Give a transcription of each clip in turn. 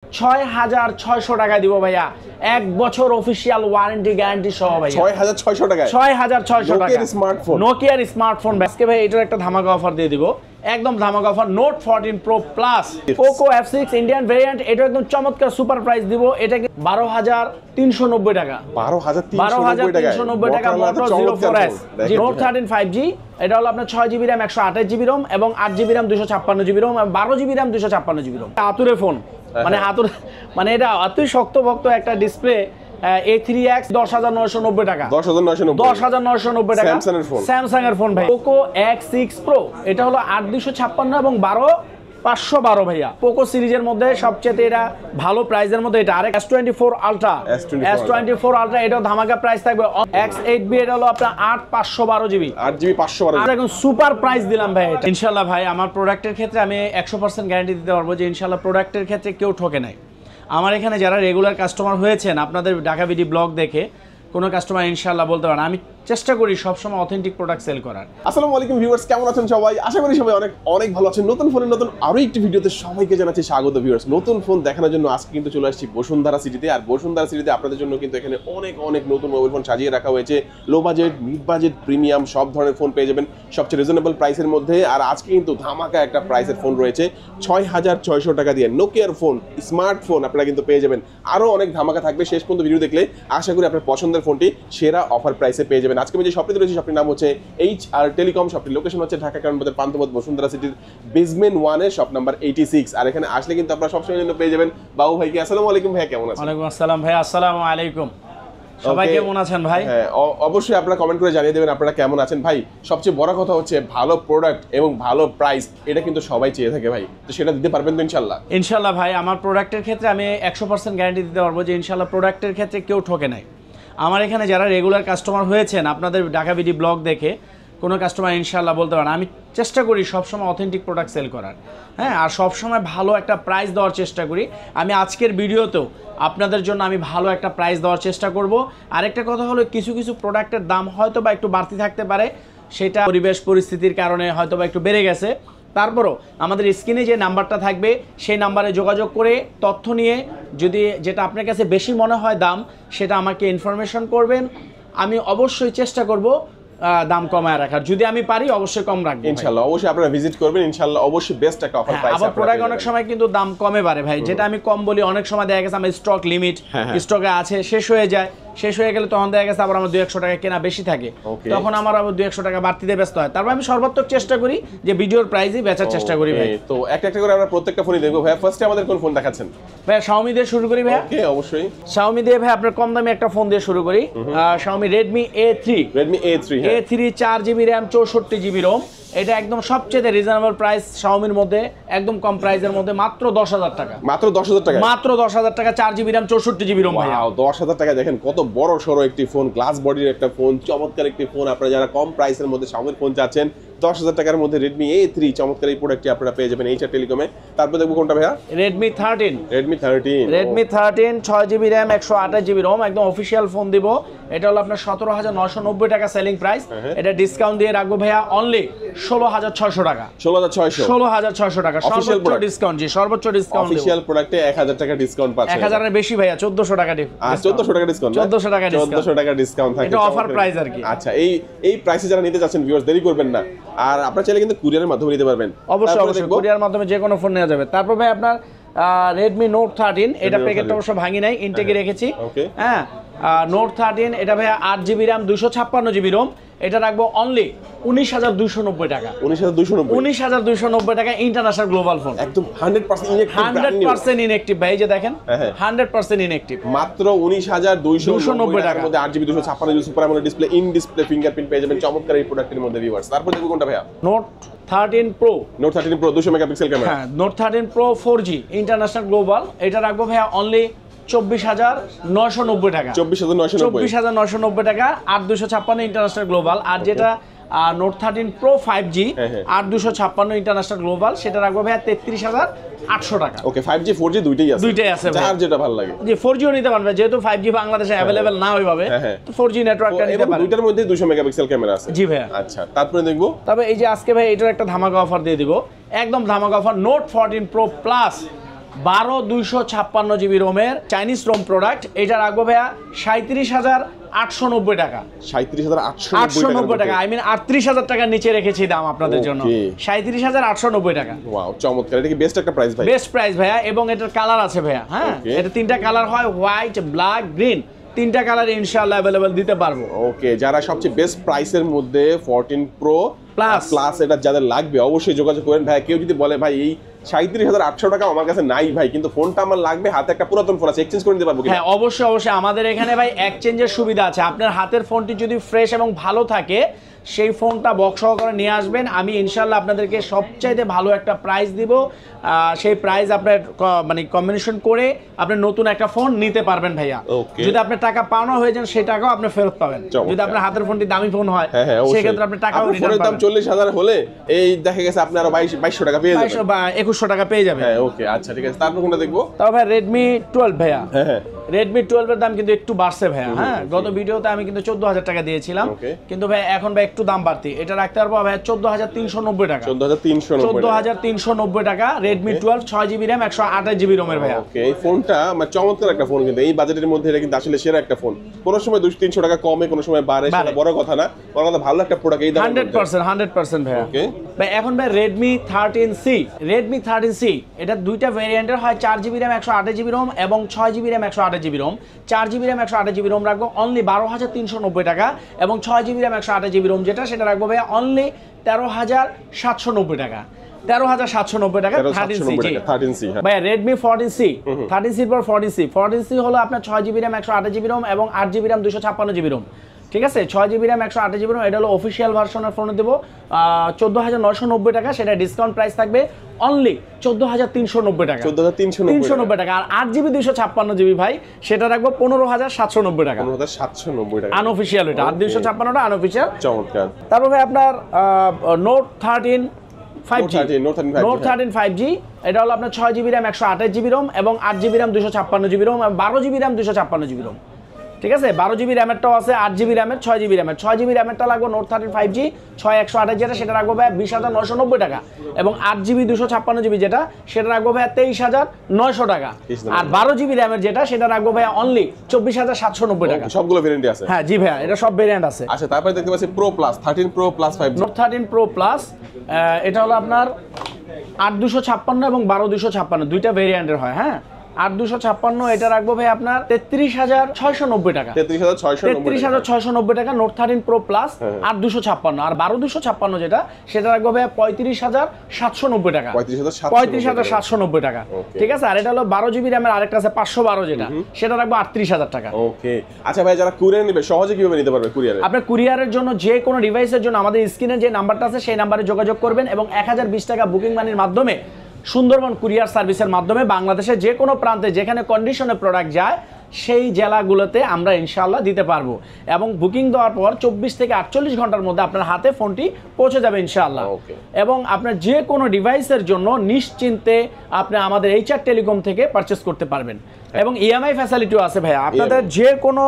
৬৬০০ টাকায় দিব ভাইয়া, ১ বছর অফিসিয়াল ওয়ারেন্টি গ্যারান্টি সহ ভাইয়া। ৬৬০০ টাকায় ৬৬০০ টাকা নোকিয়ার স্মার্টফোন। নোকিয়ার স্মার্টফোন আজকে ভাই এটার একটা ধামাকা অফার দিয়ে দিব, একদম ধামাকা offer. Note 14 pro plus Poco F6 Indian variant, এটা একদম চমৎকার সুপার প্রাইস দিব। এটা ১২৩৯০ টাকা, ১২৩৯০ টাকা মোটো 04S নোট 13 5G। এটা হলো আপনার 6GB RAM 128GB ROM এবং 8GB RAM 256GB ROM এবং 12GB RAM 256GB ROM। হাতুড়ে phone, মানে হাতুড়ে, মানে এটা এতই শক্তভক্ত একটা ডিসপ্লে। A3X ১০৯৯০ টাকা, ১০৯৯০ টাকা স্যামসাং এর ফোন ভাই। পোকো X6 Pro এটা হলো ৮২৫৬ এবং ১২৫১২ ভাইয়া। পোকো সিরিজের মধ্যে সবচেয়ে এটা ভালো প্রাইসের মধ্যে এটা। আরেক S24 Ultra, S24 Ultra এটাও ধামাকা প্রাইস থাকবে। X8B এটা হলো আপনার ৮/৫১২GB, 8GB 512। আর এখন সুপার প্রাইস দিলাম ভাই এটা। ইনশাআল্লাহ ভাই আমার প্রোডাক্টের ক্ষেত্রে আমি 100% গ্যারান্টি দিতে পারবো যে ইনশাআল্লাহ প্রোডাক্টের ক্ষেত্রে কেউ ঠকে নাই। আমার এখানে যারা রেগুলার কাস্টমার হয়েছেন আপনাদের ঢাকা বিডি ব্লগ দেখে কোনো কাস্টমার ইনশাআল্লাহ বলতে পারেন আমি চেষ্টা করি সবসময় অথেন্টিক প্রোডাক্ট সেল করার। আসসালামু আলাইকুম ভিউয়ার্স, কেমন আছেন সবাই? আশা করি সবাই অনেক অনেক ভালো আছেন। নতুন ফোনের নতুন আরো একটি ভিডিওতে সবাইকে জানাচ্ছি স্বাগত ভিউয়ার্স। নতুন ফোন দেখানোর জন্য আজকে কিন্তু চলে আসছি বসুন্ধরা সিটিতে। আর বসুন্ধরা সিটিতে আপনাদের জন্য কিন্তু এখানে অনেক অনেক নতুন মোবাইল ফোন সাজিয়ে রাখা হয়েছে। Low budget, mid budget, premium সব ধরনের ফোন পেয়ে যাবেন সবচেয়ে রিজনেবল প্রাইসের মধ্যে। আর আজকে কিন্তু ধামাকা একটা প্রাইসের ফোন রয়েছে ৬৬০০ টাকা দিয়ে নোকিয়ার ফোন, স্মার্টফোন আপনারা কিন্তু পেয়ে যাবেন। আরো অনেক ধামাকা থাকবে, শেষ পর্যন্ত ভিডিও দেখলে আশা করি আপনার পছন্দের ফোনটি সেরা অফার প্রাইসে পেয়ে যাবেন। আজকে আমি যে শপটিতে রয়েছে শপটির নাম হচ্ছে HR টেলিকম। শপটির লোকেশন হচ্ছে ঢাকা কারণবাজার পান্থপথ বসুন্ধরা সিটির বেসমেন্ট 1 এ শপ নাম্বার 86। আর এখানে আসলে কিন্তু আপনারা সবসময় জন্য পেয়ে যাবেন বাবু ভাইকে। আসসালামু আলাইকুম ভাই, কেমন আছেন? ওয়ালাইকুম আসসালাম ভাই, আসসালামু আলাইকুম। সবাই কেমন আছেন ভাই? হ্যাঁ অবশ্যই আপনারা কমেন্ট করে জানিয়ে দেবেন আপনারা কেমন আছেন ভাই। সবচেয়ে বড় কথা হচ্ছে ভালো প্রোডাক্ট এবং ভালো প্রাইস, এটা কিন্তু সবাই চেয়ে থাকে ভাই, তো সেটা দিতে পারবেন তো ইনশাআল্লাহ? ইনশাআল্লাহ ভাই আমার প্রোডাক্টের ক্ষেত্রে আমি 100% গ্যারান্টি দিতে পারবো যে ইনশাআল্লাহ প্রোডাক্টের ক্ষেত্রে কেউ ঠকে নাই। আমার এখানে যারা রেগুলার কাস্টমার হয়েছেন আপনাদের ঢাকা বিডি ব্লগ দেখে কোনো কাস্টমার ইনশাআল্লাহ বলতে পারেন আমি চেষ্টা করি সবসময় অথেন্টিক প্রোডাক্ট সেল করার, হ্যাঁ, আর সবসময় ভালো একটা প্রাইস দেওয়ার চেষ্টা করি। আমি আজকের ভিডিওতেও আপনাদের জন্য আমি ভালো একটা প্রাইস দেওয়ার চেষ্টা করব। আরেকটা কথা হলো কিছু কিছু প্রোডাক্টের দাম হয়তো বা একটু বাড়তি থাকতে পারে, সেটা পরিবেশ পরিস্থিতির কারণে হয়তো বা একটু বেড়ে গেছে। তারপরও আমাদের স্ক্রিনে যে নাম্বারটা থাকবে সেই নাম্বারে যোগাযোগ করে তথ্য নিয়ে যদি যেটা আপনার কাছে বেশি মনে হয় দাম, সেটা আমাকে ইনফরমেশন করবেন। আমি অবশ্যই চেষ্টা করব দাম কমায় রাখার, যদি আমি পারি অবশ্যই কম রাখবো ইনশাআল্লাহ। অবশ্যই আপনারা ভিজিট করবেন ইনশাআল্লাহ, অবশ্যই বেস্ট একটা অফার প্রাইস। আবার প্রোডাক্ট অনেক সময় কিন্তু দাম কমে বাড়ে ভাই, যেটা আমি কম বলি অনেক সময় দেখা গেছে আমার স্টক লিমিট, স্টকে আছে, শেষ হয়ে যায়। শেষ হয়ে গেলে তখন দেখা গেছে আবার আমার 200-100 টাকা কেনা বেশি থাকে, তখন আমার আবার 200-100 টাকা বাড়তিতে ব্যস্ত হয়। তারপর আমি সর্বাত্মক চেষ্টা করি যে ভিডিওর প্রাইসই বেচার চেষ্টা করি ভাই। তো একটা একটা করে আমরা প্রত্যেকটা ফোনই দেখবো ভাই। ফার্স্টে আমাদের কোন ফোন দেখাচ্ছেন ভাই? Xiaomi দিয়ে শুরু করি ভাই। ওকে অবশ্যই Xiaomi দিয়ে ভাই আপনার কম দামি একটা ফোন দিয়ে শুরু করি। Xiaomi Redmi A3, A3 4GB RAM 64GB ROM। এটা একদম সবচেয়ে রিজনেবল প্রাইস Xiaomiর মধ্যে, একদম কম প্রাইসের মধ্যে, মাত্র 10,000 টাকা। মাত্র 10,000 টাকা? মাত্র 10,000 টাকা, 4GB RAM 64GB ROM ভাই। ওয়াও, 10,000 টাকা দেখেন কত বড় সরো একটি ফোন, গ্লাস বডির একটা ফোন, চমৎকার একটি ফোন। আপনারা যারা কম প্রাইসের মধ্যে Xiaomi ফোন চাচ্ছেন 10,000 টাকার মধ্যে Redmi A3 চমৎকার এই প্রোডাক্টটি আপনারা পেয়ে যাবেন HR টেলিকমে। তারপর দেখবো কোনটা ভাইয়া? Redmi 13। Redmi 13 6GB RAM 128GB ROM, একদম অফিশিয়াল ফোন দিব। এটা হলো আপনার 17,990 টাকা সেলিং প্রাইস। এটা ডিসকাউন্ট দিয়ে রাখবো ভাইয়া অনলি 16,600 টাকা। 16,600 টাকা সর্বোচ্চ ডিসকাউন্ট। জি, সর্বোচ্চ ডিসকাউন্ট দেব। অফিশিয়াল প্রোডাক্টে 1000 টাকা ডিসকাউন্ট পাচ্ছেন। 1000 এর বেশি ভাইয়া, 1400 টাকা ডিসকাউন্ট। 1400 টাকা ডিসকাউন্ট, 1400 টাকা ডিসকাউন্ট, 1400 টাকা ডিসকাউন্ট থাকে। এটা অফার প্রাইস আর কি। আচ্ছা, এই প্রাইসে যারা নিতে যাচ্ছেন ভিউয়ার্স দেরি করবেন না। আর আপনারা চাইলে কিন্তু কুরিয়ারের মাধ্যমে নিতে পারবেন। অবশ্যই কুরিয়ার মাধ্যমে যে কোনো ফোন নেওয়া যাবে। তারপর ভাই আপনার Redmi Note 13, এটা প্যাকেটটা অবশ্য ভাঙি নাই, ইনটেকে রেখেছি। হ্যাঁ, Note 13 এটা ভাই 8GB RAM 256GB ROM। এটা রাখবো অনলি 19,290 টাকা। 19,290 টাকা ইন্টারন্যাশনাল গ্লোবাল ফোন, একদম 100% ইনঅ্যাকটিভ ভাই। যে দেখেন 100% ইনঅ্যাকটিভ, মাত্র 19,290 টাকার মধ্যে 8GB 256GB super AMOLED display, in display fingerprint পেয়ে যাবেন চমৎকার এই প্রোডাক্টের মধ্যে ভিউয়ার্স। তারপর দেখো কোনটা ভাইয়া? Note 13 Pro। Note 13 Pro 200 megapixel camera. হ্যাঁ, Note 13 Pro 4G international global. এটা রাখবো ভাইয়া অনলি 24,990 টাকা। 24,990 টাকা, 8,256 ইন্টারন্যাশনাল গ্লোবাল। আর যেটা Note 13 Pro 5G 8,256 international global, সেটা রাখবো ভাইয়া 33,800 টাকা। ওকে, 5G 4G দুইটাই আছে? দুইটাই আছে, যার যেটা ভালো লাগে। জি, 4G ও নিতে পারবে, যেহেতু 5G বাংলাদেশে अवेलेबल না ওইভাবে, তো 4G নেটওয়ার্কটা নিতে পারবে। দুইটার মধ্যে 200 মেগাপিক্সেল ক্যামেরা আছে। জি ভাইয়া। আচ্ছা, তারপরে দেখবো। তবে এই যে আজকে ভাই এটার একটা ধামাকা অফার দিয়ে দিব, একদম ধামাকা offer. Note 14 Pro Plus 12/256 GB রোমের চাইনিজ রোম প্রোডাক্ট, এটা রাখবো ভাইয়া 37,890 টাকা। 37,890 টাকা, আই মিন 38,000 টাকার নিচে রেখেছি দাম আপনাদের জন্য, 37,890 টাকা। ওয়াও, চমৎকার, এটা কি বেস্ট একটা প্রাইস ভাই? বেস্ট প্রাইস ভাইয়া, এবং এটার কালার আছে ভাইয়া, হ্যাঁ এটা 3টা কালার হয়, হোয়াইট, ব্ল্যাক, গ্রিন, 3টা কালার ইনশাআল্লাহ अवेलेबल দিতে পারবো। ওকে, যারা সবচেয়ে বেস্ট প্রাইসের মধ্যে 14 প্রো প্লাস এটা যাদের লাগবে অবশ্যই যোগাযোগ করেন ভাই। কেউ যদি বলে ভাই এই 37,800 টাকা আমার কাছে নাই ভাই, কিন্তু ফোনটা আমার লাগবে, হাতে একটা পুরাতন ফোন আছে, এক্সচেঞ্জ করে নিতে পারবো? হ্যাঁ অবশ্যই অবশ্যই, আমাদের এখানে ভাই এক্সচেঞ্জের সুবিধা আছে। আপনার হাতের ফোনটি যদি ফ্রেশ এবং ভালো থাকে, সেই ফোনটা বক্স সহকারে নিয়ে আসবেন, আমি ইনশাল্লাহ আপনাদেরকে সবচাইতে ভালো একটা প্রাইস দিব। সেই প্রাইস আপনার মানে কম্বিনেশন করে আপনি নতুন একটা ফোন নিতে পারবেন ভাইয়া। যদি আপনার টাকা পাওনা হয়ে যান, সেই টাকাও আপনি ফেরত পাবেন। যদি আপনার হাতের ফোনটি দামি ফোন হয়, সেক্ষেত্রে আপনি টাকাও রিটার্ন পাবেন। দাম 40,000 হলে এই দেখা গেছে আপনি আরো 2200 টাকা পেয়ে যাবেন, 2200 বা 2100 টাকা পেয়ে যাবেন। হ্যাঁ ওকে, আচ্ছা ঠিক আছে। তারপর কোনটা দেখবো? তাও ভাই Redmi 12 ভাইয়া। হ্যাঁ Redmi 12 এর দাম কিন্তু একটু বাড়ছে ভাইয়া। হ্যাঁ গত ভিডিওতে আমি কিন্তু 14,000 টাকা দিয়েছিলাম, কিন্তু ভাই এখন ভাই একটু দাম বাড়তি, এটা রাখতে পারবো ভাই 14,390 টাকা। 14,390 টাকা Redmi 12 6GB RAM 128GB রোমের ভাইয়া। ওকে, এই ফোনটা মানে চমৎকার একটা ফোন, কিন্তু এই বাজেটের মধ্যে এটা কিন্তু আসলে সেরা একটা ফোন। কোন সময় 200-300 টাকা কমে, কোন সময় বাড়ে, সেটা বড় কথা না, বড় কথা ভালো একটা প্রোডাক্ট এই দামে 100% ভাইয়া। ওকে ভাই, এখন ভাই Redmi 13C এটা দুইটা ভেরিয়েন্টের হয়, 4GB RAM 128GB ROM এবং 6GB RAM 128GB ROM। 4GB RAM 128GB ROM রাখবো অনলি 12,390 টাকা, এবং 6GB RAM 128GB ROM যেটা, সেটা রাখবো ভাই অনলি 13,790 টাকা। 13,790 টাকা 13C। ভাই Redmi 14C, 13C পর 14C হলো আপনার 6GB RAM 128GB ROM এবং 8GB RAM 256GB ROM। ঠিক আছে, 6GB RAM 128GB ROM, এটা হলো অফিসিয়াল ভার্সনের ফোনে দেবো 14,990 টাকা, সেটা ডিসকাউন্ট প্রাইস থাকবে অনলি 14,390 টাকা। 14,390 টাকা। আর 8GB 256GB ভাই, সেটা রাখবো 15,790 টাকা। 15,790 টাকা আনঅফিসিয়াল, এটা 8,256টা আনঅফিসিয়াল। চমৎকার। তারপর ভাই আপনার Note 13 5G, এটা হলো আপনার 6GB RAM 128GB ROM এবং 8GB RAM 256GB ROM এবং 12GB RAM 256GB ROM। ঠিক আছে, 12GB র্যামেরটাও আছে, 8GB র্যামের, 6GB র্যামের। 6GB র্যামেরটা লাগবে Note 13 5G 6128 যেটা, সেটা রাখবো ভাই 20,990 টাকা, এবং 8GB 256GB যেটা, সেটা রাখবো ভাই 23,900 টাকা। আর 12GB র্যামের যেটা, সেটা রাখবো ভাই অনলি 24,790 টাকা। সবগুলো ভেরিয়েন্টই আছে? হ্যাঁ জি ভাইয়া, এটা সব ভেরিয়েন্ট আছে। আচ্ছা, তারপরে দেখতে পাচ্ছি Pro Plus 13 Pro Plus 5G। Note 13 Pro Plus এটা হলো আপনার 8,256 এবং 12,256 দুইটা ভেরিয়েন্টের হয়। হ্যাঁ 8,256 এটা রাখবো ভাই আপনার 33,690 টাকা। 33,690 টাকা Note 13 Pro Plus 8,256। আর 12,256 যেটা, সেটা রাখবো ভাই 35,790 টাকা। 35,790 টাকা। ঠিক আছে, আর এটা হলো 12GB র্যামের আরেকটা আছে 512 যেটা, সেটা রাখবো 38,000 টাকা। ওকে, আচ্ছা ভাই, যারা কুরিয়ার নেবে সহজে কিভাবে নিতে পারবে কুরিয়ারে? আপনার কুরিয়ারের জন্য যে কোনো ডিভাইসের জন্য আমাদের স্ক্রিনে যে নাম্বারটা আছে, সেই নাম্বারে যোগাযোগ করবেন, এবং 1020 টাকা বুকিং মানির মাধ্যমে সুন্দরবন কুরিয়ার সার্ভিসের মাধ্যমে বাংলাদেশের যে কোনো প্রান্তে যেখানে কন্ডিশনে প্রোডাক্ট যায়, সেই জেলাগুলোতে আমরা ইনশাআল্লাহ দিতে পারবো, এবং বুকিং দেওয়ার পর 24 থেকে 48 ঘন্টার মধ্যে আপনার হাতে ফোনটি পৌঁছে যাবে ইনশাআল্লাহ। এবং আপনার যে কোনো ডিভাইসের জন্য নিশ্চিন্তে আপনি আমাদের HR টেলিকম থেকে পারচেস করতে পারবেন, এবং ইএমআই ফ্যাসিলিটিও আছে ভাইয়া। আপনাদের যে কোনো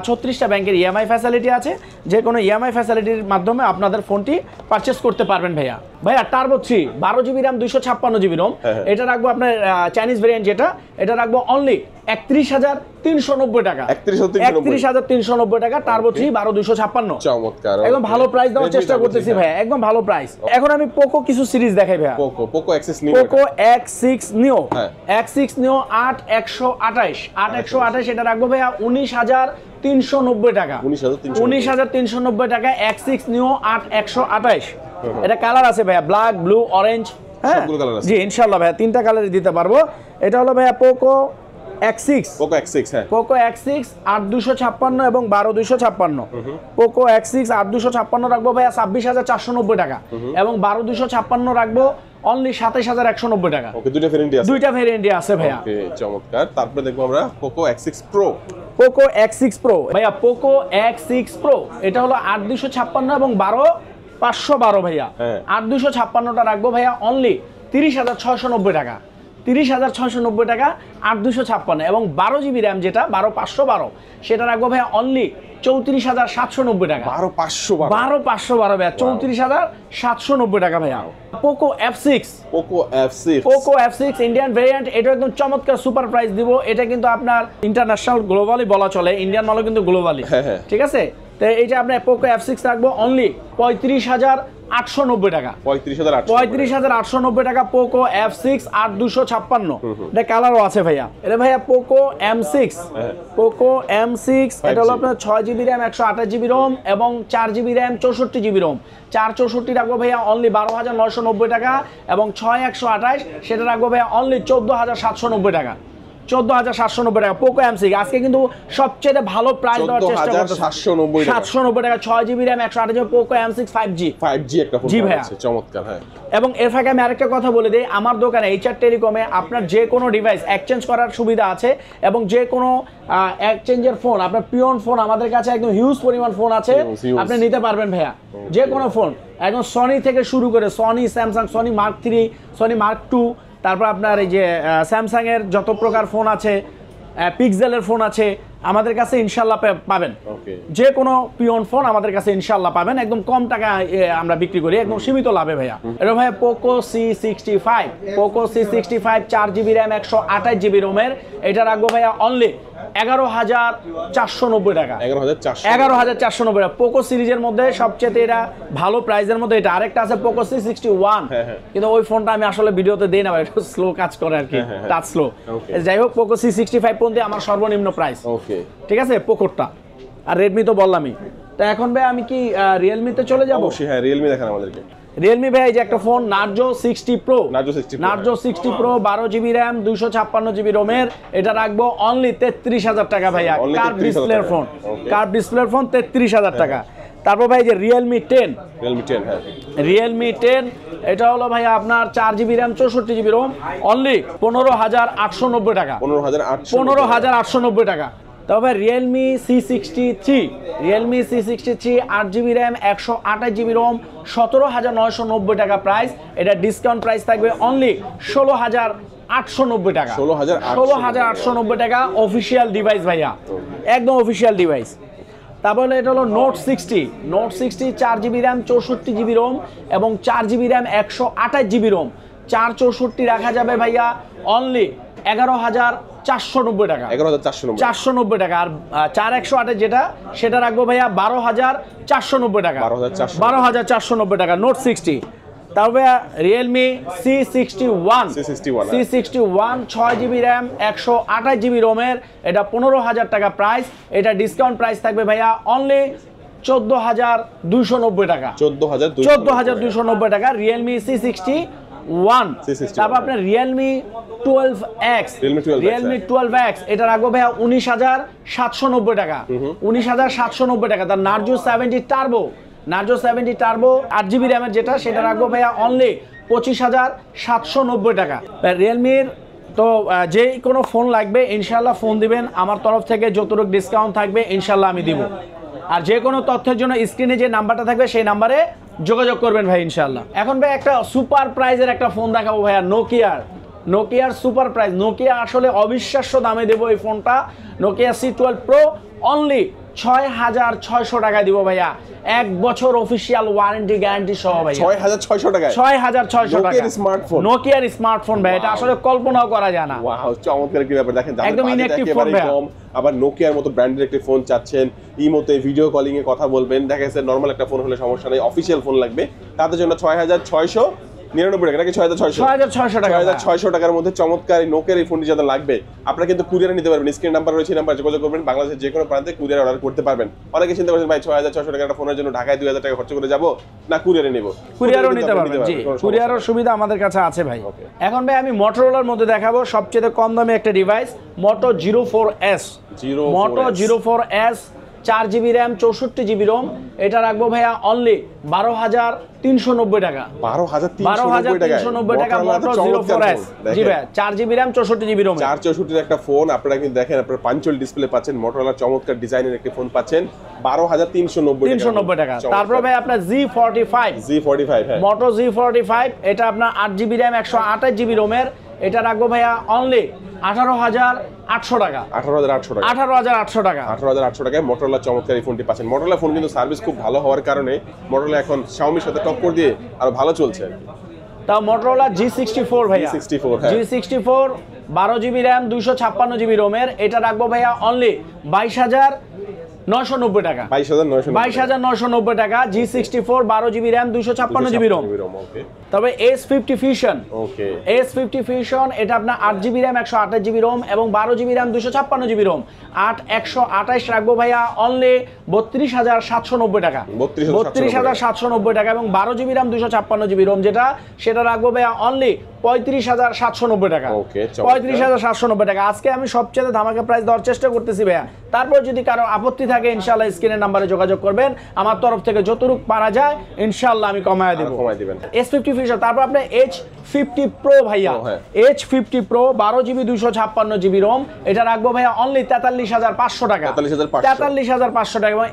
36টা ব্যাংকের ইএমআই ফ্যাসিলিটি আছে, যে কোনো ইএমআই ফ্যাসিলিটির মাধ্যমে আপনাদের ফোনটি পারচেস করতে পারবেন ভাইয়া। Turbo 3 12GB RAM 256GB ROM, এটা রাখবো আপনার চাইনিজ ভেরিয়েন্ট যেটা, এটা রাখবো অনলি 31,390 টাকা। 31,390 টাকা টার্বো 3 12,256। চমৎকার, একদম ভালো প্রাইস দেওয়ার চেষ্টা করতেছি ভাইয়া, একদম ভালো প্রাইস। এখন আমি পোকো কিছু সিরিজ দেখাই ভাইয়া। Poco X6 Neo, Poco X6 Neo, X6 Neo 8128 এটা রাখবো ভাইয়া 19,390 টাকা। 19,390 টাকা X6 Neo 8128। এটা কালার আছে ভাইয়া, ব্ল্যাক, ব্লু, অরেঞ্জ। হ্যাঁ জি ইনশাআল্লাহ ভাইয়া, 3টা কালারই দিতে পারবো। এটা হলো ভাইয়া পোকো X6, হ্যাঁ পোকো X6 8,256 এবং 12,256। পোকো X6 8,256 রাখবো ভাইয়া 26,490 টাকা, এবং 12,256 রাখবো অনলি 27,190 টাকা। ওকে, দুইটা ভেরিয়েন্টই আছে ভাইয়া। ওকে, চমৎকার। তারপরে দেখবো আমরা Poco X6 Pro। Poco X6 Pro ভাইয়া, পোকো X6 Pro এটা হলো 8,256 এবং 12,512 ভাইয়া। 8,256টা রাখবো ভাইয়া অনলি 30,690 টাকা। 30,690 টাকা 8,256, এবং 12 জিবি র্যাম যেটা 12,512 সেটা রাখবো ভাইয়া অনলি 34,790 টাকা। 12,512 ভাইয়া, 34,790 টাকা ভাইয়া। পোকো F6 ইন্ডিয়ান ভেরিয়েন্ট, এটা একদম চমৎকার সুপার প্রাইস দিব। এটা কিন্তু আপনার ইন্টারন্যাশনাল গ্লোবালি বলা চলে, ইন্ডিয়ান মালও কিন্তু গ্লোবালি, ঠিক আছে। তো এইটা আপনার পোকো F6 রাখবো অনলি 35,890 টাকা। 35,890 টাকা পোকো F6 8,256। এটা কালারও আছে ভাইয়া। এটা ভাইয়া পোকো M6 এটা হলো আপনার 6 জিবি র্যাম 128 জিবি রোম এবং 4 জিবি র্যাম 64 জিবি রোম। 464 রাখবো ভাইয়া অনলি 12,990 টাকা, এবং 6 128 সেটা রাখবো ভাইয়া অনলি 14,790 টাকা। 14,790 টাকা পোকো M6। আজকে কিন্তু সবচেয়ে ভালো প্রাইস দেওয়ার চেষ্টা করছি। 790 টাকা 6 GB RAM 128 GB Poco M6 5G একটা ফোন আছে, চমৎকার। হ্যাঁ, এবং এর ফাঁকে আমি আরেকটা কথা বলে দিই, আমার দোকানে HR টেলিকমে আপনার যে কোনো ডিভাইস এক্সচেঞ্জ করার সুবিধা আছে, এবং যে কোনো এক্সচেঞ্জের ফোন, আপনার পিওন ফোন আমাদের কাছে একদম হিউজ পরিমাণ ফোন আছে, আপনি নিতে পারবেন ভাইয়া। যে কোনো ফোন, একদম সনি থেকে শুরু করে Sony, Samsung, Sony mark 3, Sony mark 2, তারপর আপনার এই যে স্যামসাং এর যত প্রকার ফোন আছে, পিক্সেলের ফোন আছে, আমাদের কাছে ইনশাল্লাহ পাবেন। যে কোনো পিওন ফোন আমাদের কাছে ইনশাল্লাহ পাবেন, একদম কম টাকা আমরা বিক্রি করি, একদম সীমিত লাভে ভাইয়া। এটা ভাইয়া Poco C65 4 GB RAM 128 GB রোমের, এটা রাখবো ভাইয়া অনলি 11,490 টাকা। 11,490 টাকা। পোকো সিরিজের মধ্যে সবচেয়ে এটা ভালো প্রাইসের মধ্যে এটা। আরেকটা আছে পোকো C61, কিন্তু ওই ফোনটা আমি আসলে ভিডিওতে দেই না ভাই, একটু স্লো কাজ করে আর কি, টাচ স্লো। যাই হোক, পোকো C65 পর্যন্ত আমার সর্বনিম্ন প্রাইস, ঠিক আছে পোকোটা। আর রেডমি তো বললামই। তো এখন ভাই আমি কি রিয়েলমিতে চলে যাব? অবশ্যই, হ্যাঁ, রিয়েলমি দেখান আমাদেরকে। রিয়েলমি ভাই এই যে একটা phone Narzo 60 pro 12 GB RAM 256 GB রোমের, এটা রাখবো অনলি 33,000 টাকা ভাইয়া। কার্ভ ডিসপ্লের ফোন, 33,000 টাকা। তারপর ভাই যে রিয়েলমি 10, এটা হলো ভাইয়া আপনার 4 GB RAM 64 GB ROM, only 15,890 টাকা। 15,890 টাকা। তবে Realme C63 8 GB RAM 128 GB Rome, 17,990 টাকা প্রাইস। এটা ডিসকাউন্ট প্রাইস থাকবে অনলি 16,890 টাকা। 16,890 টাকা অফিসিয়াল ডিভাইস ভাইয়া, একদম অফিসিয়াল ডিভাইস। তারপরে এটা হলো note 60 4 GB RAM 64 GB ROM এবং 4 জিবি র্যাম 128 জিবি রোম। 464 রাখা যাবে ভাইয়া অনলি 11,490 টাকা। 11,490 টাকা। আর 4 যেটা, সেটা রাখবো ভাইয়া 12,490 টাকা। 12,490 টাকা নোট 60। তারপরে Realme C61 6 GB RAM 128 GB রোমের, এটা 15,000 টাকা প্রাইস। এটা ডিসকাউন্ট প্রাইস থাকবে ভাইয়া অনলি 14,290 টাকা। 14,290 টাকা রিয়েলমি C61। তারপর আপনার রিয়েলমি 12X, এটা রাখবো ভাইয়া 19,790 টাকা। 19,790 টাকা। তার নার্জো 70 টার্বো 8 জিবি র্যামের যেটা, সেটা রাখবো ভাইয়া অনলি 25,790 টাকা। রিয়েলমির তো যে কোনো ফোন লাগবে ইনশাল্লাহ ফোন দিবেন, আমার তরফ থেকে যতটুকু ডিসকাউন্ট থাকবে ইনশাল্লাহ আমি দিব। আর যে কোনো তথ্যের জন্য স্ক্রিনে যে নাম্বারটা থাকবে সেই নাম্বারে যোগাযোগ করবেন ভাই ইনশাল্লাহ। এখন ভাই একটা সুপার প্রাইজের একটা ফোন দেখাবো ভাইয়া, নোকিয়ার সুপার প্রাইস। নোকিয়া আসলে অবিশ্বাস্য দামে দেবো এই ফোনটা। নোকিয়া C12 Pro অনলি 6,600 টাকায় দিব ভাইয়া। 1 বছর অফিসিয়াল ওয়ারেন্টি গ্যারান্টি সহ ভাই। 6,600 টাকা। 6,600 টাকা নোকিয়ার স্মার্টফোন ভাই, এটা আসলে কল্পনাও করা যায় না। ওয়াও, চমৎকার কি ব্যাপার দেখেন। একদম ইনঅ্যাকটিভ ফোন ভাই। আবার নোকিয়ার মতো ব্র্যান্ডের একটা ফোন চাচ্ছেন, ইমোতে ভিডিও কলিং এ কথা বলবেন, দেখা যাচ্ছে নরমাল একটা ফোন হলে সমস্যা নেই, অফিসিয়াল ফোন লাগবে, তাদের জন্য 6,699 টাকা নাকি 6,600 টাকা। 6,600 টাকার মধ্যে চমৎকার নোকিয়ার এই ফোনটি যাদের লাগবে আপনারা কিন্তু কুরিয়ারে নিতে পারবেন। স্ক্রিন নাম্বার রয়েছে, নাম্বার যোগাযোগ করবেন, বাংলাদেশের যে কোনো প্রান্তে কুরিয়ারে অর্ডার করতে পারবেন। অনেকে চিন্তা করছেন ভাই 6,600 টাকা একটা ফোনের জন্য ঢাকায় 2,000 টাকা খরচ করে যাব না কুরিয়ারে নেব। কুরিয়ারও নিতে পারবেন, জি কুরিয়ারের সুবিধা আমাদের কাছে আছে ভাই। এখন ভাই আমি মোটরোলার মধ্যে দেখাবো সবচেয়ে কম দামে একটা device, Moto G4S। 4 GB RAM 64 GB ROM, এটা রাখবো ভাইয়া অনলি 12,390 টাকা। 12,390 টাকা Moto G4S। জি ভাই, 4 জিবি র্যাম 64 জিবি রোম। 464 একটা ফোন আপনারা কিন্তু দেখেন, আপনারা পাঞ্চুয়াল ডিসপ্লে পাচ্ছেন, মোটরোলার চমৎকার ডিজাইনের একটা ফোন পাচ্ছেন 12,390 টাকা। তারপর ভাই আপনার G45, হ্যাঁ Moto G45, এটা আপনার 8 জিবি র্যাম 128 জিবি রোমের, এটা রাখবো ভাইয়া অনলি 18,800 টাকা। 18,800 টাকা। 18,800 টাকা। 18,800 টাকায় মোটরোলা চমৎকার এই ফোনটি পাচ্ছেন। মোটরোলা ফোন কিন্তু সার্ভিস খুব ভালো হওয়ার কারণে মোটরোলা এখন শাওমির সাথে টক্কর দিয়ে আরো ভালো চলছে। তাও মোটরোলা G64 ভাইয়া, G64 হ্যাঁ। G64 12 জিবি র্যাম 256 জিবি রোমের, এটা রাখবো ভাইয়া অনলি 22,990 টাকা। 22,990 টাকা। G64 12 GB RAM 256 GB ROM. তবে S50 ফিউশন, S50 ফিউশন এটা আপনার 8 জিবি র্যাম 128 জিবি রোম এবং 12 জিবি র্যাম 256 জিবি রোম। 128 রাখবো ভাইয়া অনলি 32,790 টাকা। 32,790 টাকা এবং 12 জিবি র্যাম 256 জিবি রোম যেটা, সেটা রাখবো ভাইয়া অনলি 35,790 টাকা। 35,790 টাকা। আজকে আমি সবচেয়ে ধামাকা প্রাইস দেওয়ার চেষ্টা করতেছি ভাইয়া। তারপর যদি কারো আপত্তি থাকে ইনশাআল্লাহ স্ক্রিনের নাম্বারে যোগাযোগ করবেন, আমার তরফ থেকে যতটুকু পারা যায় ইনশাআল্লাহ আমি কমায় দেব। S50 fusion. তারপর আপনার H50 Pro ভাইয়া, H50 Pro 12 GB 256 GB ROM, এটা রাখবো ভাইয়া অনলি 43,500 টাকা। 43,500 টাকা। এবং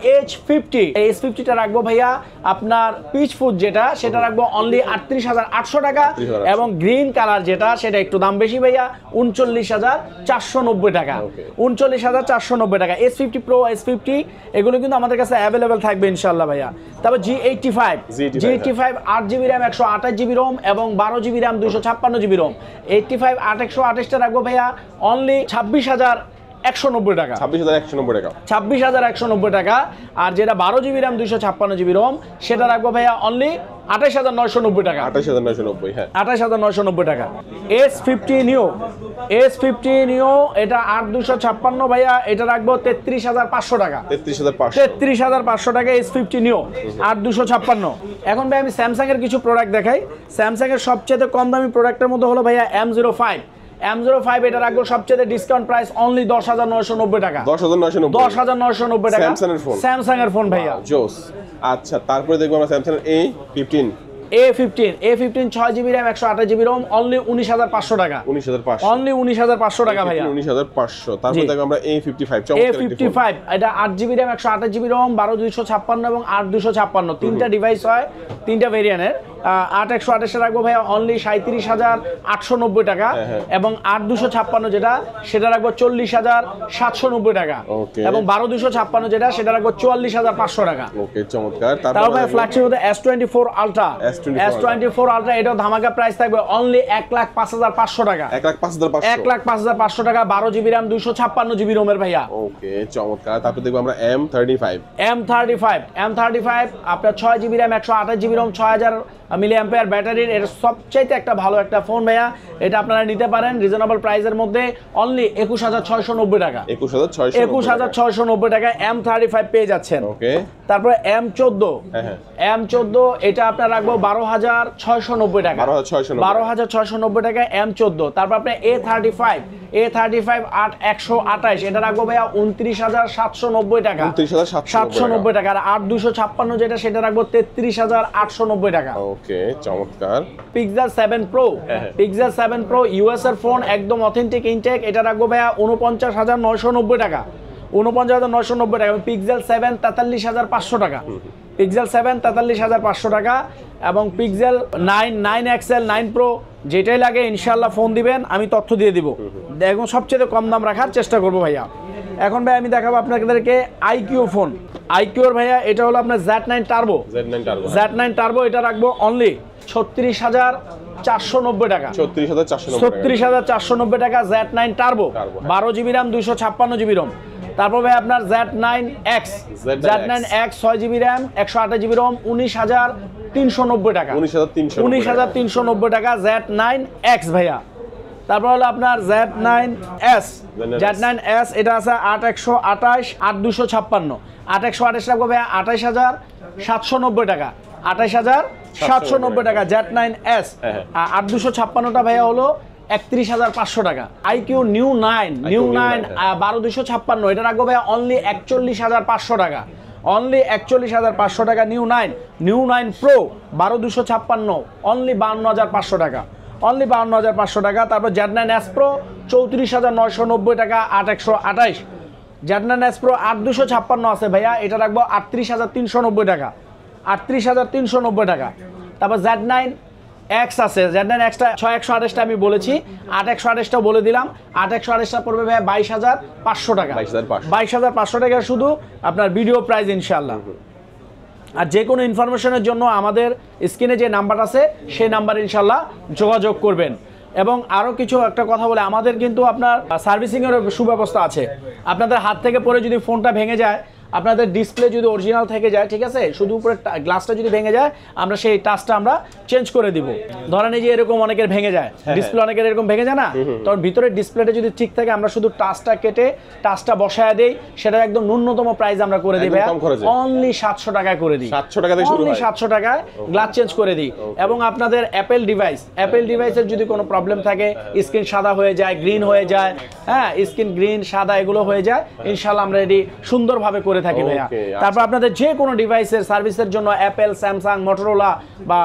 S50 টা রাখবো ভাইয়া আপনার পিচ ফুড যেটা, সেটা রাখবো অনলি 38,800 টাকা। এবং গ্রিন কালার যেটা, সেটা একটু দাম বেশি ভাইয়া, 39,490 টাকা। 39,490 টাকা। S50 Pro, S50 এগুলো কিন্তু আমাদের কাছে অ্যাভেলেবেল থাকবে ইনশাআল্লাহ ভাইয়া। তারপর G85 8 GB RAM 128 GB Rome এবং 12 জিবি র্যাম 256 জিবি রোম। 85 8 টা রাখবো ভাইয়া অনলি 26,190 টাকা। 26,190 টাকা। আর যেটা 12 জিবি র্যাম 256 জিবি রোম, সেটা রাখবো ভাইয়া অনলি 28,990 টাকা। 28,990 হ্যাঁ। 28,990 টাকা। S50 নিও এটা 8256 ভাইয়া, এটা রাখবো 33,500 টাকা। 33,500 টাকা S50 নিও 8256। এখন ভাই আমি স্যামসাং এর কিছু প্রোডাক্ট দেখাই। স্যামসাং এর সবচেয়ে কম দামি প্রোডাক্টের মধ্যে হলো ভাইয়া M05 এটা রাখবো সবচেয়ে ডিসকাউন্ট প্রাইস অনলি 10,990 টাকা। 10,990 টাকা স্যামসাং এর ফোন ভাইয়া। জোস। আচ্ছা, তারপরে দেখবো আমরা স্যামসাং এর A15 6 GB RAM 128 GB Rome only 19,500 টাকা। 19,500 টাকা ভাইয়া। 19,500। তারপর দেখবো আমরা A55 এটা 8 জিবি র্যাম 128 জিবি রোম 12,256 এবং 8,256 তিনটা ডিভাইস হয়, তিনটা ভেরিয়েন্টের। 8,128 রাখবো ভাইয়া অনলি 37,890 টাকা। এবং 8,256 যেটা, সেটা রাখবো 40,790 টাকা। এবং 12,256 যেটা, সেটা রাখবো 44,500 টাকা। ওকে, চমৎকার। তারপর ভাই ফ্ল্যাগশিপ মধ্যে S24 Ultra, এটাও ধামাকা প্রাইস থাকবে অনলি 1,05,500 টাকা। 1,05,500 টাকা। 12 জিবি র্যাম 256 জিবি রোমের ভাইয়া। ওকে, চমৎকার। তারপর দেখবো আমরা M35 আপনার 6 GB RAM 128 GB ROM 6000 milliampere ব্যাটারির, এর সবচাইতে একটা ভালো একটা ফোন ভাইয়া। এটা আপনারা নিতে পারেন রিজনেবল প্রাইসের মধ্যে অনলি 21,690 টাকা। 21,690 টাকা M35 পেয়ে যাচ্ছেন। ওকে। তারপরে M14 এটা আপনার রাখবো 12,690 টাকা। 12,690 টাকা M14। তারপর আপনার A35 128 এটা রাখবো ভাইয়া 29,790 টাকা। 790 টাকা। আর 8,256 যেটা, সেটা রাখবো 33,890 টাকা। ওকে, চমৎকার। Pixel 7 Pro ইউএস এর ফোন, একদম অথেন্টিক ইনটেক, এটা রাখবো ভাইয়া 49,990 টাকা। 49,990 টাকা। Pixel 7 43,500 টাকা। Pixel 7 43,500 টাকা। এবং Pixel 9 XL 9 Pro যেটাই লাগে ইনশাআল্লাহ ফোন দিবেন, আমি তথ্য দিয়ে দিব। দেখুন সবচেয়ে কম দাম রাখার চেষ্টা করবো ভাইয়া। এখন ভাই আমি দেখাবো আপনাদেরকে IQ ফোন। IQ এর ভাইয়া এটা হলো আপনার Z9 Turbo, এটা রাখবো অনলি 36,490 টাকা। 36,490 টাকা Z9 Turbo 12 GB RAM 256 GB ROM. তারপর ভাই আপনার Z9X 6 GB RAM 128 GB Rome 19,390 টাকা। 19,390 টাকা Z9X ভাইয়া। তারপর হলো আপনার Z9S এটা আছে 8,128 8,256। 8,128 রাখবো ভাইয়া 28,790 টাকা। 28,790 টাকা Z9S। 8,256টা ভাইয়া হলো 31,500 টাকা। IQ নিউ 9 12,256 এটা রাখবো ভাইয়া অনলি 41,500 টাকা। 41,500 টাকা নিউ 9 Pro 12,256 অনলি 52,500 টাকা। 52,500 টাকা। তারপর Z9S Pro 34,990 টাকা। 8,128 Z9S Pro 8,256 আছে ভাইয়া, এটা রাখবো 38,390 টাকা। 38,390 টাকা। তারপর Z9 এক্স আছে Z9 এক্সটা 6128টা আমি বলেছি, 8128টাও বলে দিলাম। 8128টা পড়বে ভাই 22,500 টাকা, 22,500 টাকা শুধু আপনার ভিডিও প্রাইস ইনশাআল্লাহ। আর যে কোনো ইনফরমেশনের জন্য আমাদের স্ক্রিনে যে নাম্বার আছে সেই নাম্বারে ইনশাআল্লাহ যোগাযোগ করবেন। এবং আরও কিছু একটা কথা বলে, আমাদের কিন্তু আপনার সার্ভিসিংয়ের সুব্যবস্থা আছে। আপনাদের হাত থেকে পড়ে যদি ফোনটা ভেঙে যায়, আপনাদের ডিসপ্লে যদি অরিজিনাল থেকে যায়, ঠিক আছে, শুধু উপরে গ্লাসটা যদি ভেঙে যায়, আমরা সেই টাচটা আমরা চেঞ্জ করে দিব। ধরেন এই যে এরকম অনেকের ভেঙে যায়, ডিসপ্লে অনেকের এরকম ভেঙে যায় না, তখন ভিতরের ডিসপ্লেটা যদি ঠিক থাকে আমরা শুধু টাচটা কেটে টাচটা বসায় দেই, সেটা একদম ন্যূনতম প্রাইস আমরা করে দিই ভাই, অনলি 700 টাকায় করে দিই, 700 টাকা থেকে শুরু হয়, 700 টাকায় গ্লাস চেঞ্জ করে দিই। এবং আপনাদের অ্যাপেল ডিভাইসের যদি কোনো প্রবলেম থাকে, স্ক্রিন সাদা হয়ে যায়, গ্রিন হয়ে যায়, হ্যাঁ স্ক্রিন গ্রিন সাদা এগুলো হয়ে যায়, ইনশাআল্লাহ আমরা এটি সুন্দরভাবে করে থাকি ভাইয়া। তারপর আপনাদের যে কোনো ডিভাইসের সার্ভিসের জন্য অ্যাপেল, স্যামসাং, মোটরোলা বা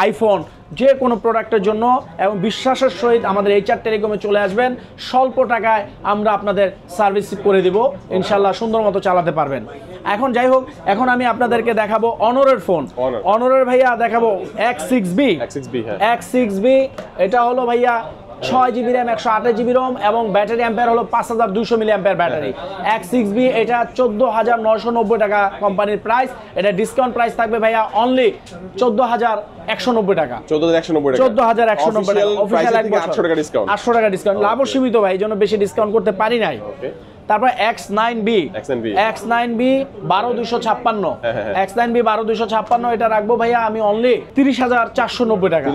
আইফোন যে কোনো প্রোডাক্টের জন্য এবং বিশ্বাসের সহিত আমাদের HR টেলিকমে চলে আসবেন, স্বল্প টাকায় আমরা আপনাদের সার্ভিস করে দিব, ইনশাআল্লাহ সুন্দর মতো চালাতে পারবেন। এখন যাই হোক, এখন আমি আপনাদেরকে দেখাবো অনরের ফোন। অনরের ভাইয়া দেখাবো X6B। এটা হলো ভাইয়া 6GB RAM 128GB ROM এবং ব্যাটারি অ্যাম্পিয়ার হলো 5200 mAh ব্যাটারি। X6B এটা 14,990 টাকা কোম্পানির প্রাইস। এটা ডিসকাউন্ট প্রাইস থাকবে ভাইয়া অনলি 14,190 টাকা, 14,190 টাকা অফিশিয়াল, 800 টাকা ডিসকাউন্ট। লাভ সীমিত ভাই, এই জন্য বেশি ডিসকাউন্ট করতে পারি নাই। তারপর X9B 12256, X9B 12256 এটা রাখবো ভাইয়া আমি অনলি 30,490 টাকা,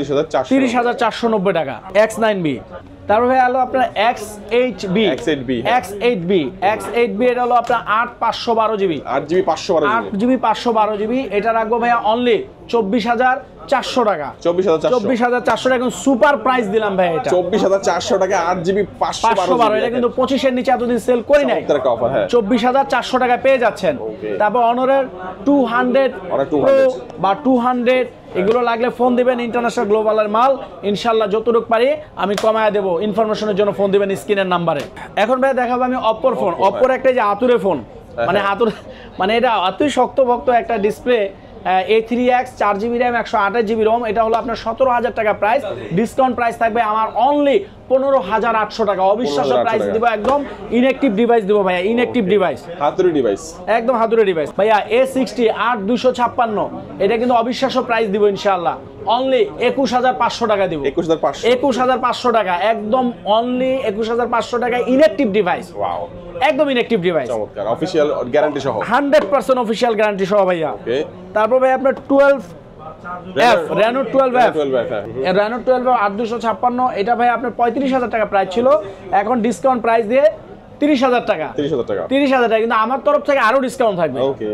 30,490 টাকা X9B। তারপর ভাই হলো আপনার X8B এটা হলো আপনার 8GB 512GB, এটা রাখবো ভাইয়া অনলি 24,400 টাকা, 24,400 টাকা সুপার প্রাইস দিলাম ভাই। এটা 24,400 টাকা 8GB 512, এটা কিন্তু 25 এর নিচে এতদিন সেল করি নাই, 24,400 টাকা পেয়ে যাচ্ছেন। তারপর অনরের 200 Pro বা 200 এগুলো লাগলে ফোন দিবেন, ইন্টারন্যাশনাল গ্লোবালের মাল, ইনশাআল্লাহ যতটুকু পারি আমি কমায় দেবো। ইনফরমেশনের জন্য ফোন দিবেন স্ক্রিনের নাম্বারে। এখন ভাই দেখাবো আমি অপ্পোর ফোন। অপ্পোর একটা যে হাতুড়ে ফোন, মানে হাতুড়ে মানে এটা অতই শক্তভক্ত একটা display, A3X 4GB RAM 128GB ROM, এটা হলো আপনার 17,000 টাকা প্রাইস। ডিসকাউন্ট প্রাইস থাকবে আমার অনলি 15,800 টাকা। অবিশ্বাস্য প্রাইস দিব, একদম ইনঅ্যাক্টিভ ডিভাইস দিব ভাইয়া, ইনঅ্যাক্টিভ ডিভাইস, হাতুড়ে ডিভাইস, একদম হাতুড়ে ডিভাইস ভাইয়া। A60 8256 এটা কিন্তু অবিশ্বাস্য প্রাইস দিব ইনশাআল্লাহ, অনলি 21,500 টাকা দিব, 21,500 টাকা, একদম অনলি 21,500 টাকা ইনঅ্যাক্টিভ ডিভাইস। ওয়াও, একদম ইনঅ্যাক্টিভ ডিভাইস, চমৎকার, অফিশিয়াল গ্যারান্টি সহ, 100% অফিশিয়াল গ্যারান্টি সহ ভাইয়া। ওকে, তারপর ভাই আপনার 12F Reno 12F 8256 এটা ভাই আপনার 35,000 টাকা প্রাইস ছিল, এখন ডিসকাউন্ট প্রাইস দিয়ে 30,000 টাকা, 30,000 টাকা, কিন্তু আমার তরফ থেকে আরো ডিসকাউন্ট থাকবে। ওকে,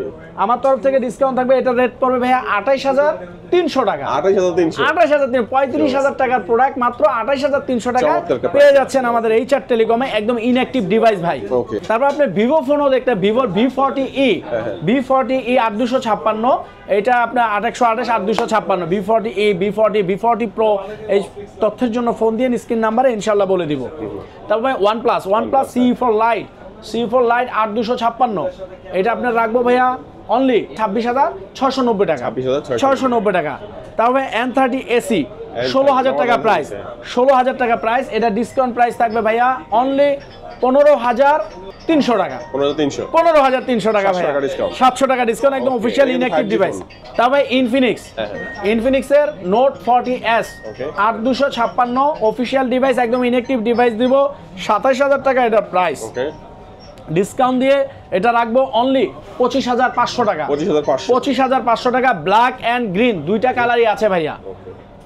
আমার তরফ থেকে ডিসকাউন্ট থাকবে, এটা রেট পড়বে ভাইয়া 28,300 টাকা, 28,300, 35,000 টাকার প্রোডাক্ট মাত্র 28,300 টাকা পেয়ে যাচ্ছেন আমাদের HR টেলিকমে, একদম ইনঅ্যাক্টিভ ডিভাইস ভাই। তারপর আপনি ভিভো ফোনও দেখতে, ভিভোর V40e 8256 এটা আপনার 828 8256 V40e V40 Pro এই তথ্যের জন্য ফোন দিয়ে স্ক্রিন নাম্বারে ইনশাআল্লাহ বলে দিব। তারপর OnePlus CE4 Lite 8256 এটা আপনার রাখবো ভাইয়া অনলি 26,690 টাকা, 690 টাকা। তারপর N30 AC 16,000 টাকা প্রাইস, 16,000 টাকা প্রাইস, এটা ডিসকাউন্ট প্রাইস থাকবে ভাইয়া অনলি 15,300 টাকা, 15,300 টাকা ভাই, 700 টাকা ডিসকাউন্ট, একদম অফিশিয়াল ইনঅ্যাক্টিভ ডিভাইস। তারপর ইনফিনিক্সের Note 40S 8256 অফিশিয়াল ডিভাইস, একদম ইনঅ্যাক্টিভ ডিভাইস দিব, 27,000 টাকা এটা প্রাইস। ডিসকাউন্ট দিয়ে এটা রাখবো অনলি 25,500 টাকা, 25,500 টাকা। ব্ল্যাক অ্যান্ড গ্রিন দুইটা কালারই আছে ভাইয়া,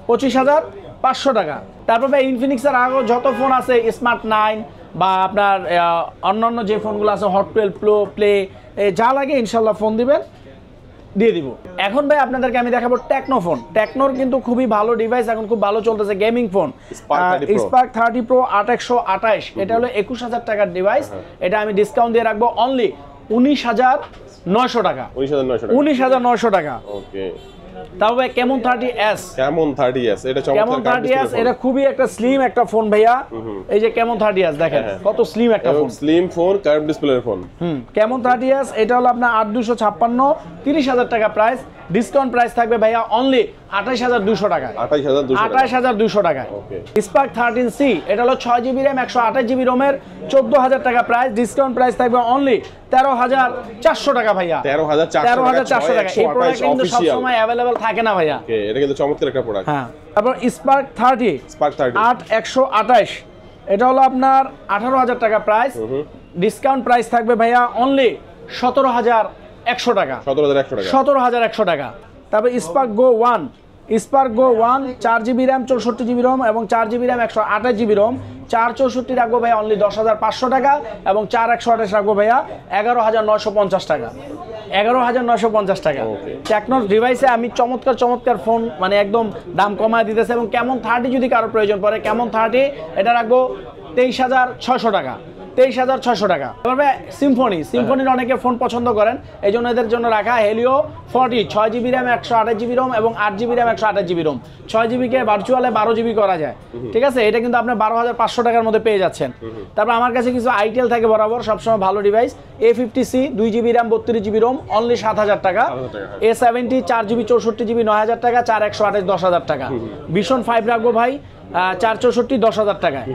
25,500 টাকা। তারপর ভাই ইনফিনিক্সের আরও যত ফোন আছে, স্মার্ট 9 বা আপনার অন্যান্য যে ফোনগুলো আছে, হট 12 Pro প্লে যা লাগে ইনশাল্লাহ ফোন দিবেন, দিয়ে দিব। এখন ভাই আপনাদেরকে আমি দেখাবো টেকনো ফোন। টেকনোর কিন্তু খুবই ভালো ডিভাইস, এখন খুব ভালো চলতেছে গেমিং ফোন, স্পার্ক 30 Pro 8128, এটা হলো 21,000 টাকার ডিভাইস, এটা আমি ডিসকাউন্ট দিয়ে রাখবো অনলি 19,900 টাকা, 19,900 টাকা। ওকে, তারপরে Camon 30s, এটা খুবই একটা স্লিম একটা ফোন ভাইয়া। এই যে Camon 30s দেখেন কত স্লিম একটা ফোন, স্লিম ফোন, কার্ভ ডিসপ্লের ফোন। Camon 30s এটা হলো আপনার 8256, 30,000 টাকা প্রাইস। ডিসকাউন্ট প্রাইস থাকবে ভাইয়া অনলি 28200 টাকা। 28200 টাকায় স্পার্ক 13C, এটা হলো 6GB RAM 128GB রোমের 14000 টাকা প্রাইস। ডিসকাউন্ট প্রাইস থাকবে অনলি 13400 টাকা ভাইয়া। 13400 টাকা। এই প্রোডাক্ট কিন্তু সব সময় अवेलेबल থাকে না ভাইয়া। এটা কিন্তু চমৎকার একটা প্রোডাক্ট। হ্যাঁ, তারপর স্পার্ক 30 8128, এটা হলো আপনার 18000 টাকা প্রাইস। ডিসকাউন্ট প্রাইস থাকবে ভাইয়া অনলি 17100 টাকা। 17100 টাকা। তারপর স্পার্ক গো 1, স্পার্ক গো 1 4GB RAM 64GB ROM এবং 4GB RAM 128GB ROM। 464 রাখবো ভাইয়া অনলি 10500 টাকা এবং 4128 রাখবো ভাইয়া 11950 টাকা। 11950 টাকা। টেকনোর ডিভাইসে আমি চমৎকার ফোন মানে একদম দাম কমায় দিতেছে। এবং কেমন 30 যদি কারো প্রয়োজন পড়ে, কেমন 30 এটা রাখবো 23600 টাকা। 23600 টাকা। তবে সিম্ফনির অনেকে ফোন পছন্দ করেন, এই জন্য এদের জন্য রাখা Helio 40 6GB RAM 128GB ROM এবং 8GB RAM 128GB ROM। 6GB কে ভার্চুয়ালে 12GB করা যায়, ঠিক আছে। এটা কিন্তু আপনি 12500 টাকার মধ্যে পেয়ে যাচ্ছেন। তারপর আমার কাছে কিছু আইটেল থাকে বরাবর সবসময় ভালো device. A50C 2GB RAM 32GB ROM only 7000 টাকা। A70 4GB 64GB 9000 টাকা। 4128 10000 টাকা। ভিশন 5 রাখবো ভাই 464 10000 টাকায়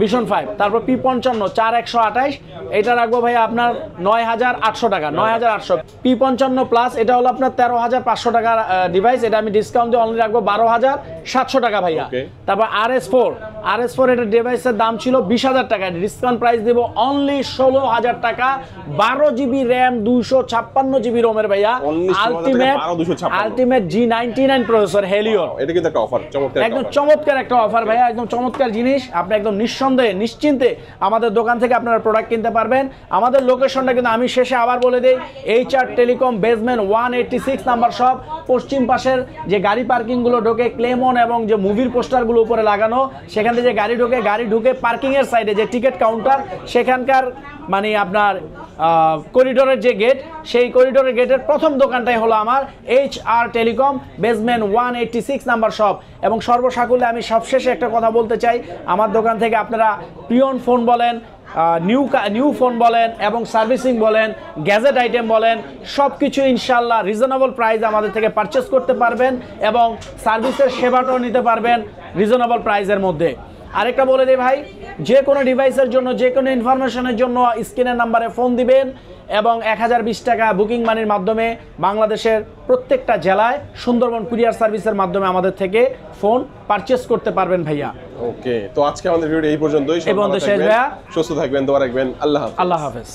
ভিশন 5। তারপর P55 4128, এটা রাখবো ভাই আপনার 9800 টাকা। 9800। P55 প্লাস এটা হলো আপনার 13500 টাকার ডিভাইস। এটা আমি ডিসকাউন্ট দিয়ে অনলি রাখবো 12700 টাকা ভাইয়া। তারপর RS4 এটার ডিভাইসের দাম ছিল 20000 টাকা, ডিসকাউন্ট প্রাইস দেব অনলি 16000 টাকা। 12GB RAM 256GB রোমের ভাইয়া। Ultimate G99 processor Helio. এটা কিন্তু একটা অফার, একদম চমৎকার একটা অফার ভাইয়া, একদম চমৎকার জিনিস। আপনি একদম নিঃসন্দেহে নিশ্চিন্তে আমাদের দোকান থেকে আপনারা প্রোডাক্ট কিনতে পারবেন। আমাদের লোকেশনটা কিন্তু আমি শেষে আবার বলে দেই, HR telecom basement 186 number shop. পশ্চিম পাশের যে গাড়ি পার্কিংগুলো ঢোকে ক্লেমন এবং যে মুভির পোস্টারগুলো উপরে লাগানো, সেখান থেকে যে গাড়ি ঢুকে পার্কিংয়ের সাইডে যে টিকিট কাউন্টার, সেখানকার মানে আপনার করিডোরের যে গেট, সেই করিডোরের গেটের প্রথম দোকানটাই হলো আমার HR telecom basement 186 number shop. এবং সর্বসাকুল্যে আমি সবশেষে একটা কথা বলতে চাই, আমার দোকান থেকে আপনারা প্রিয়ন ফোন বলেন, নিউ ফোন বলেন এবং সার্ভিসিং বলেন, গ্যাজেট আইটেম বলেন, সব কিছু ইনশাল্লাহ রিজনেবল প্রাইস আমাদের থেকে পারচেস করতে পারবেন এবং সার্ভিসের সেবাটাও নিতে পারবেন রিজনেবল প্রাইসের মধ্যে। আরেকটা বলে দিই ভাই, যে কোনো ডিভাইসের জন্য, যে কোনো ইনফরমেশনের জন্য স্ক্রিনের নাম্বারে ফোন দিবেন এবং 1020 টাকা বুকিং মানির মাধ্যমে বাংলাদেশের প্রত্যেকটা জেলায় সুন্দরবন কুরিয়ার সার্ভিসের মাধ্যমে আমাদের থেকে ফোন পারচেস করতে পারবেন ভাইয়া। ওকে, তো আজকে আমাদের ভিডিও এই পর্যন্তই। শেষ ভাইয়া, সুস্থ থাকবেন, দোয়া রাখবেন। আল্লাহ হাফেজ।